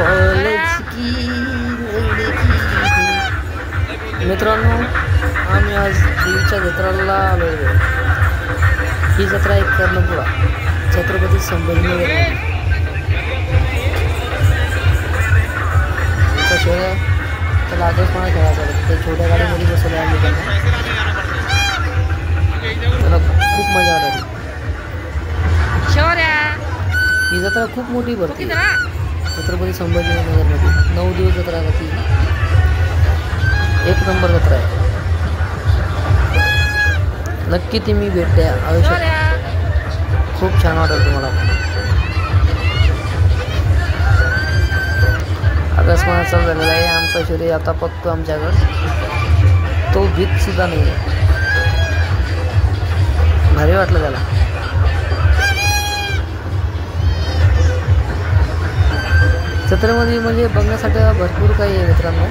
College की मित्रांनो, आम्ही आज देवीच्या जत्रेला आलो. ही जत्रा एक कर्णपुरा छत्रपती संभाजीनगर शहर. त्याला आदर्शपणा खेळायचा ते छोट्या गाडीमध्ये बसवले आम्ही त्यांना. त्याला खूप मजा आली. ही जत्रा खूप मोठी भरती छत्रपती संभाजीनगरमध्ये. 9 दिवस जत्रा राहते. एक नंबर जत्रा आहे. नक्की तुम्ही भेट द्या आयुष्यात. खूप छान वाटेल तुम्हाला. अकस्मात चालू झालेला आहे. आमचा शरीर आता पकतो आमच्याकडं. तो भीत सुद्धा नाही आहे. भारी वाटलं त्याला. जत्रेमध्ये म्हणजे बघण्यासाठी भरपूर काही आहे मित्रांनो.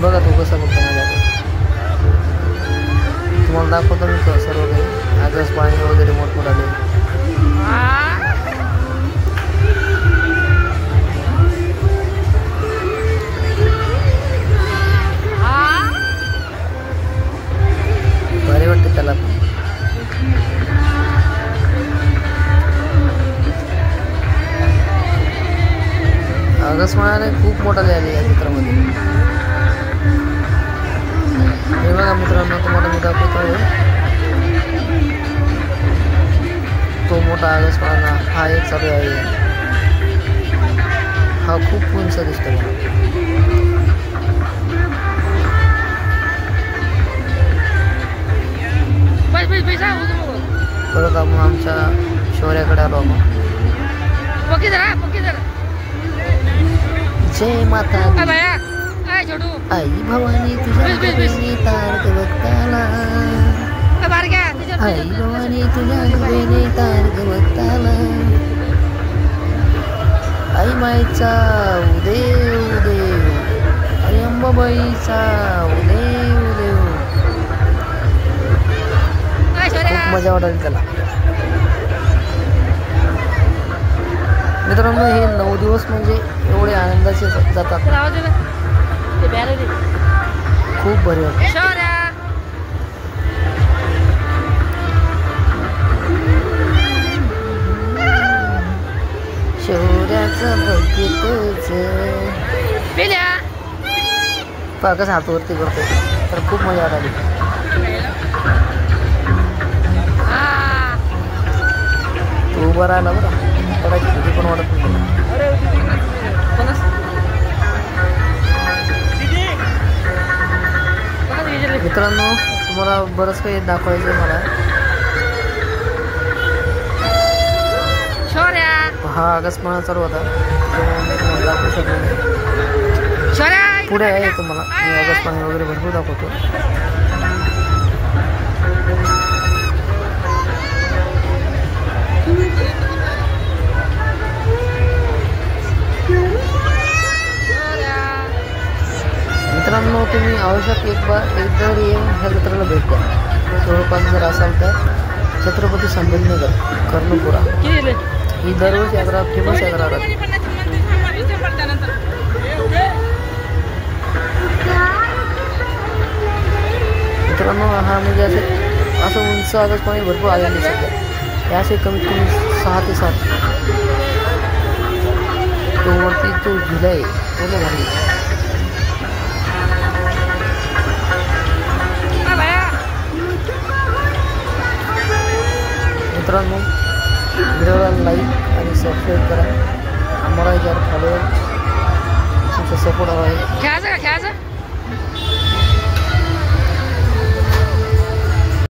बघा तो कसा बघतो माझ्याकडे. तुम्हाला दाखवतो मी सर्व काही. आकाश पाणी वगैरे मोठमोठाले. भारी वाटते त्याला. आकाशमाळाने खूप मोठा झाले या चित्रामध्ये. हे बघा मित्रांनो, तुम्हाला मी दाखवतो तो मोठा आकाशमाळा. हा एक चालू आहे. हा खूप उंच दिसतो मला. परत आपण आमच्या शौर्याकडे आलो आपण. जय माता आई भवानी तुझ्या गुबेने तारक भक्ताला. आई भवानी तुझ्या गुबेने तारक भक्ताला. आई माईचा उदेव उदेव. आई अंबाबाईचा उदेव उदेव. खूप मजा वाटली त्याला. मित्रांनो, हे 9 दिवस म्हणजे एवढे आनंदाचे जातात. खूप भारी वाटतं. शौर्याचं बघितच पहा कसं हातवरती करतो. तर खूप मजा आली. तो उभा राहिला बरं. पडायची भीती पण वाटत नाही. मित्रांनो, तुम्हाला बरंच काही दाखवायचं मला. हा अकस्मात चालू होता. दाखवू शकलो नाही. पुढे आहे तुम्हाला मी अकस्मात वगैरे भरपूर दाखवतो. मित्रांनो, तुम्ही आवश्यक एकदा येऊन ह्या जत्रेला भेट द्या. जवळपास जर असाल तर छत्रपती संभाजीनगर कर्णपुरा. ही दरवर्षी यात्रा फेमस यात्रा राहते. मित्रांनो, हा म्हणजे असं उंच आकाशपाणी भरपूर आलेले सध्या. हे असे कमीत कमी 6 ते 7. तो वरती तो झुला आहे पूर्ण भारी. मित्रांनो, व्हिडिओला लाईक आणि सबस्क्राईब करा. आम्हाला याच्यावर फॉलोअर तुमचा सपोर्ट हवा आहे.